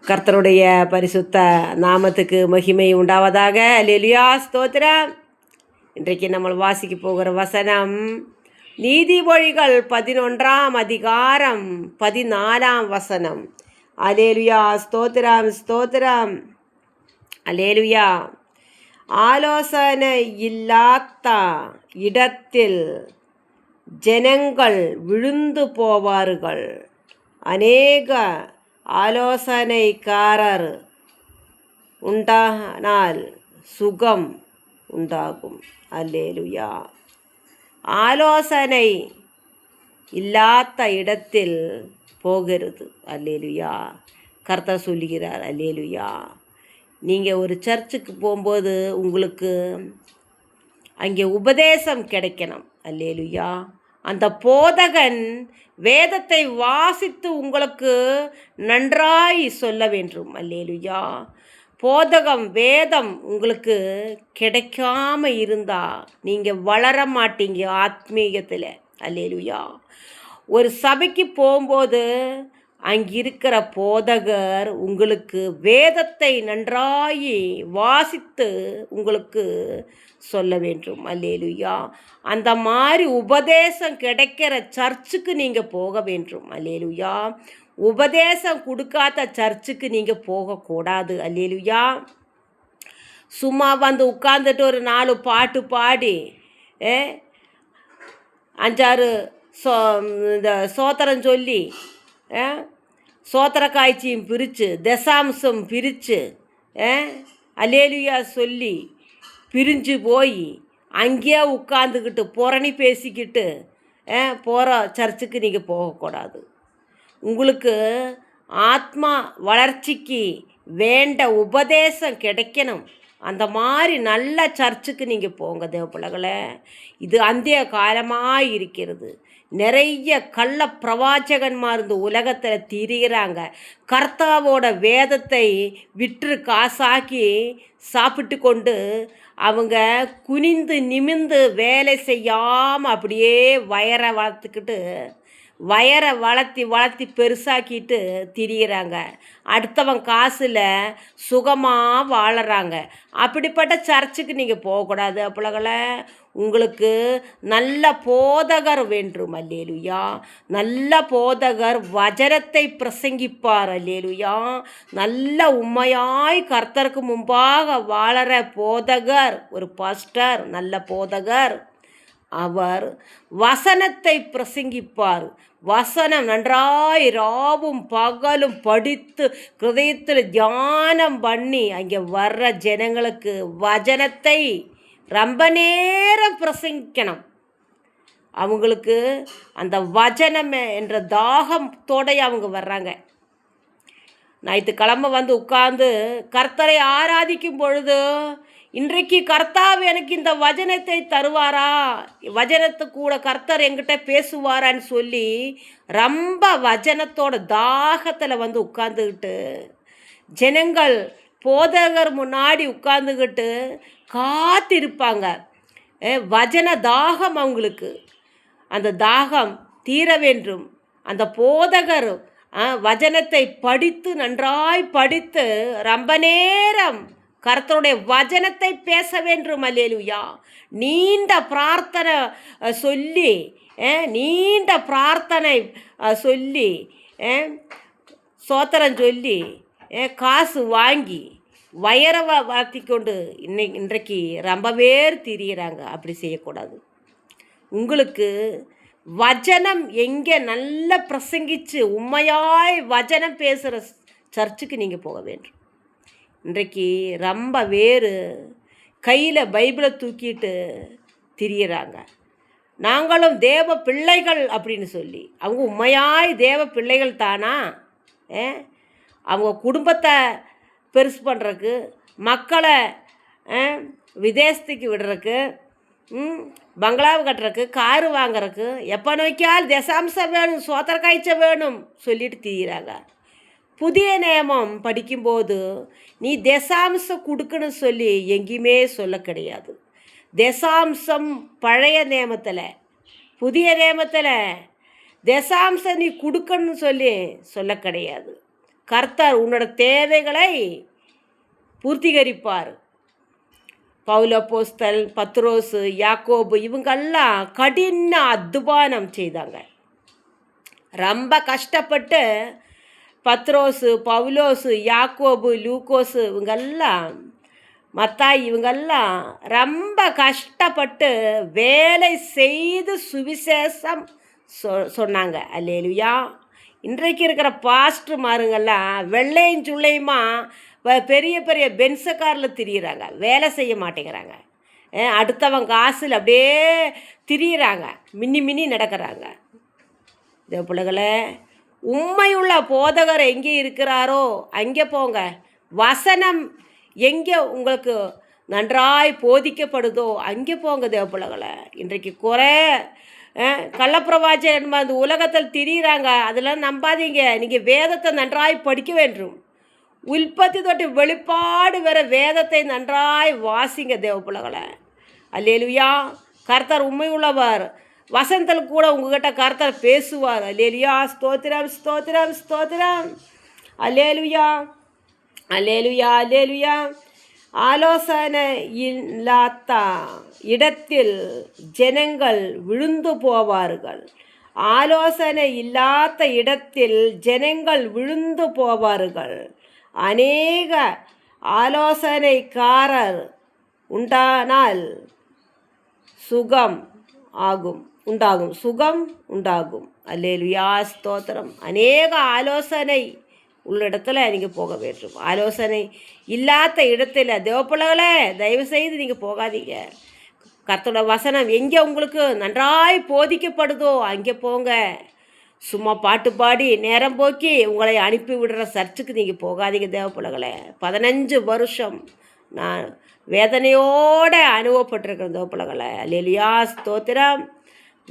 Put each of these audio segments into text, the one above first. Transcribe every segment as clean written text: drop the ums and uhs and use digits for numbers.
கர்த்தருடைய பரிசுத்த நாமத்துக்கு மகிமை உண்டாவதாக. அல்லேலூயா, ஸ்தோத்திரம். இன்றைக்கு நம்ம வாசிக்க போகிற வசனம் நீதிமொழிகள் 11ஆம் அதிகாரம் 14ஆம் வசனம். அல்லேலூயா, ஸ்தோத்திரம், ஸ்தோத்திரம். அல்லேலூயா. ஆலோசனை இல்லாத இடத்தில் ஜனங்கள் விழுந்து போவார்கள். அநேக ஆலோசனைக்காரர் உண்டானால் சுகம் உண்டாகும். அல்லேலூயா. ஆலோசனை இல்லாத இடத்தில் போகிறது. அல்லேலூயா. கர்த்தர் சொல்லுகிறார். அல்லேலூயா. நீங்கள் ஒரு சர்ச்சுக்கு போகும்போது உங்களுக்கு அங்கே உபதேசம் கிடைக்கணும். அல்லேலூயா. அந்த போதகன் வேதத்தை வாசித்து உங்களுக்கு நன்றாய் சொல்ல வேண்டும். அல்லேலூயா. போதகம் வேதம் உங்களுக்கு கிடைக்காம இருந்தால் நீங்கள் வளர மாட்டீங்க ஆத்மீகத்தில். அல்லேலூயா. ஒரு சபைக்கு போகும்போது அங்கிருக்கிற போதகர் உங்களுக்கு வேதத்தை நன்றாய் வாசித்து உங்களுக்கு சொல்ல வேண்டும். அல்லேலூயா. அந்த மாதிரி உபதேசம் கிடைக்கிற சர்ச்சுக்கு நீங்கள் போக வேண்டும். அல்லேலூயா. உபதேசம் கொடுக்காத சர்ச்சுக்கு நீங்கள் போகக்கூடாது. அல்லேலூயா. சும்மா வந்து உட்காந்துட்டு ஒரு 4 பாட்டு பாடி 5-6 இந்த சோத்திரம் சொல்லி சோத்திர காய்ச்சியும் பிரித்து தசாம்சம் பிரித்து அல்லேலூயா சொல்லி பிரிஞ்சு போய் அங்கேயே உட்காந்துக்கிட்டு புரணி பேசிக்கிட்டு போகிற சர்ச்சுக்கு நீங்கள் போகக்கூடாது. உங்களுக்கு ஆத்மா வளர்ச்சிக்கு வேண்ட உபதேசம் கிடைக்கணும். அந்த மாதிரி நல்ல சர்ச்சுக்கு நீங்கள் போங்க தேவப்பிள்ளைகளே. இது அந்திய காலமாக இருக்கிறது. நிறைய கள்ள பிரவாச்சகன்மார் இந்த உலகத்தில் திரிகிறாங்க. கர்த்தாவோட வேதத்தை விற்று காசாக்கி சாப்பிட்டு கொண்டு அவங்க குனிந்து நிமிந்து வேலை செய்யாமல் அப்படியே வயரை வளர்த்தி பெருசாக்கிட்டு திரியிறாங்க. அடுத்தவன் காசில் சுகமாக வாழறாங்க. அப்படிப்பட்ட சர்ச்சுக்கு நீங்கள் போகக்கூடாது. பிள்ளைகளை, உங்களுக்கு நல்ல போதகர் வேண்டும். அல்லேலூயா. நல்ல போதகர் வசனத்தை பிரசங்கிப்பார். அல்லேலூயா. நல்ல உண்மையாய் கர்த்தருக்கு முன்பாக வாழற போதகர், ஒரு பாஸ்டர், நல்ல போதகர், அவர் வசனத்தை பிரசங்கிப்பார். வசனம் நன்றாய் ராவும் பகலும் படித்து ஹிருதயத்தில் தியானம் பண்ணி அங்கே வர்ற ஜனங்களுக்கு வசனத்தை ரொம்ப நேரம் பிரசங்கிக்கணும். அவங்களுக்கு அந்த வசனம் என்ற தாகத்தோடைய அவங்க வர்றாங்க. ஞாயிற்றுக்கிழமை வந்து உட்கார்ந்து கர்த்தரை ஆராதிக்கும் பொழுது, இன்றைக்கு கர்த்தாവ് எனக்கு இந்த வசனத்தை தருவாரா, வசனத்து கூட கர்த்தர் என்கிட்ட பேசுவாரான்னு சொல்லி ரொம்ப வசனத்தோட தாகத்தில் வந்து உட்கார்ந்துக்கிட்டு ஜனங்கள் போதகர் முன்னாடி உட்கார்ந்துக்கிட்டு காத்திருப்பாங்க. வசன தாகம் அவங்களுக்கு, அந்த தாகம் தீர வேண்டும். அந்த போதகர் வசனத்தை படித்து நன்றாய் படித்து ரொம்ப நேரம் கர்த்தருடைய வசனத்தை பேச வேண்டும். அல்லேலூயா. நீண்ட பிரார்த்தனை சொல்லி சோத்திரம் சொல்லி காசு வாங்கி வயரை வளர்த்தி கொண்டு இன்றைக்கு ரொம்ப பேர் திரியிறாங்க. அப்படி செய்யக்கூடாது. உங்களுக்கு வசனம் எங்கே நல்லா பிரசங்கிச்சு உண்மையாய் வசனம் பேசுகிற சர்ச்சுக்கு நீங்கள் போக வேண்டும். இன்றைக்கு ரொம்ப வேறு கையில் பைபிளை தூக்கிட்டு திரியிறாங்க. நாங்களும் தேவ பிள்ளைகள் அப்படின்னு சொல்லி, அவங்க உண்மையாய் தேவ பிள்ளைகள் தானா? அவங்க குடும்பத்தை பெருசு பண்ணுறக்கு, மக்களை விதேசத்துக்கு விடுறக்கு, பங்களாவை கட்டுறக்கு, காரு வாங்குறக்கு, எப்போ நோக்கியால் தசாம்சம் வேணும், சோத்திர காய்ச்ச வேணும் சொல்லிட்டு திரியிறாங்க. புதிய நியமம் படிக்கும்போது நீ தசாம்சம் கொடுக்கணும்னு சொல்லி எங்கேயுமே சொல்ல கிடையாது. தசாம்சம் பழைய நியமத்தில், புதிய நியமத்தில் தசாம்சம் நீ கொடுக்கணும்னு சொல்லி சொல்ல கிடையாது. கர்த்தர் உன்னோட தேவைகளை பூர்த்திகரிப்பார். பவுலப்போஸ்தல், பத்ரோசு, யாக்கோபு இவங்கெல்லாம் கடின அத்துவானம் செய்தாங்க. ரொம்ப கஷ்டப்பட்டு பத்ரோசு, பவுலோசு, யாக்கோபு, லூக்கோசு இவங்கெல்லாம், மத்தாய் இவங்கெல்லாம் ரொம்ப கஷ்டப்பட்டு வேலை செய்து சுவிசேஷம் சொன்னாங்க. அல்லேலுயா. இன்றைக்கு இருக்கிற பாஸ்டர்மாருங்கெல்லாம் வெள்ளையும் சுள்ளையுமா பெரிய பெரிய பென்ஸ காரில் திரியிறாங்க, வேலை செய்ய மாட்டேங்கிறாங்க. அடுத்தவங்க காசில் அப்படியே திரியிறாங்க, மின்னி மின்னி நடக்கிறாங்க. இதே பிள்ளைகளே, உண்மையுள்ள போதகர் எங்கே இருக்கிறாரோ அங்கே போங்க. வசனம் எங்கே உங்களுக்கு நன்றாய் போதிக்கப்படுதோ அங்கே போங்க தேவப்பிள்ளைகளை. இன்றைக்கு கள்ளப்பிரவாச்சகன் அந்த உலகத்தில் திரியிறாங்க, அதெல்லாம் நம்பாதீங்க. நீங்கள் வேதத்தை நன்றாய் படிக்க வேண்டும். உற்பத்தி தொட்டு வெளிப்பாடு வர வேதத்தை நன்றாய் வாசிங்க தேவப்பிள்ளைகளை. அல்லேலுயா. கர்த்தர் உண்மை உள்ளவர். வசனத்தில் கூட உங்ககிட்ட கர்த்தர் பேசுவார். அல்லேலுயா. ஸ்தோத்திரம், ஸ்தோத்திரம், ஸ்தோத்திரம். அல்லேலுயா, அல்லேலுயா, அல்லேலுயா. ஆலோசனை இல்லாத இடத்தில் ஜனங்கள் விழுந்து போவார்கள். ஆலோசனை இல்லாத இடத்தில் ஜனங்கள் விழுந்து போவார்கள். அநேக ஆலோசனைக்காரர் உண்டானால் சுகம் உண்டாகும். அல்லேலுயா, ஸ்தோத்திரம். அநேக ஆலோசனை உள்ள இடத்துல நீங்கள் போக வேண்டும். ஆலோசனை இல்லாத இடத்துல தேவப்பிள்ளைகளே தயவுசெய்து நீங்கள் போகாதீங்க. கர்த்தரோட வசனம் எங்கே உங்களுக்கு நன்றாய் போதிக்கப்படுதோ அங்கே போங்க. சும்மா பாட்டு பாடி நேரம் போக்கி உங்களை அனுப்பி விடுற சர்ச்சுக்கு நீங்கள் போகாதீங்க தேவப்பிள்ளைகளே. 15 வருஷம் நான் வேதனையோடு அனுபவப்பட்டிருக்கிறேன் தேவப்பிள்ளைகளே. அல்லேலுயா, ஸ்தோத்திரம்.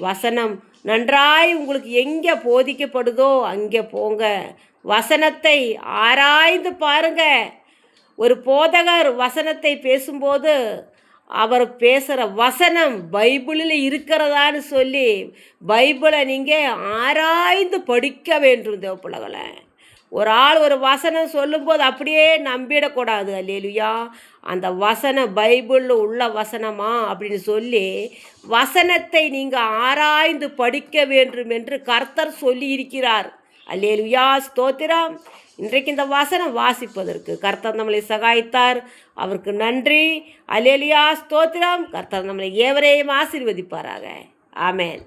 வசனம் நன்றாய் உங்களுக்கு எங்கே போதிக்கப்படுதோ அங்கே போங்க. வசனத்தை ஆராய்ந்து பாருங்க. ஒரு போதகர் வசனத்தை பேசும்போது அவர் பேசுகிற வசனம் பைபிளில் இருக்கிறதான்னு சொல்லி பைபிளை நீங்கள் ஆராய்ந்து படிக்க வேண்டும் தேவப்பிள்ளைகளை. ஒரு ஆள் ஒரு வசனம் சொல்லும்போது அப்படியே நம்பிடக்கூடாது. அல்லேலுயா. அந்த வசனம் பைபிளில் உள்ள வசனமா அப்படின்னு சொல்லி வசனத்தை நீங்கள் ஆராய்ந்து படிக்க வேண்டும் என்று கர்த்தர் சொல்லி இருக்கிறார். அல்லேலுயா, ஸ்தோத்திரம். இன்றைக்கு இந்த வசனம் வாசிப்பதற்கு கர்த்தர் நம்மளை சகாய்த்தார். அவருக்கு நன்றி. அல்லேலுயா, ஸ்தோத்திரம். கர்த்தர் நம்மளை ஏவரையும் ஆசீர்வதிப்பாராக. ஆமேன்.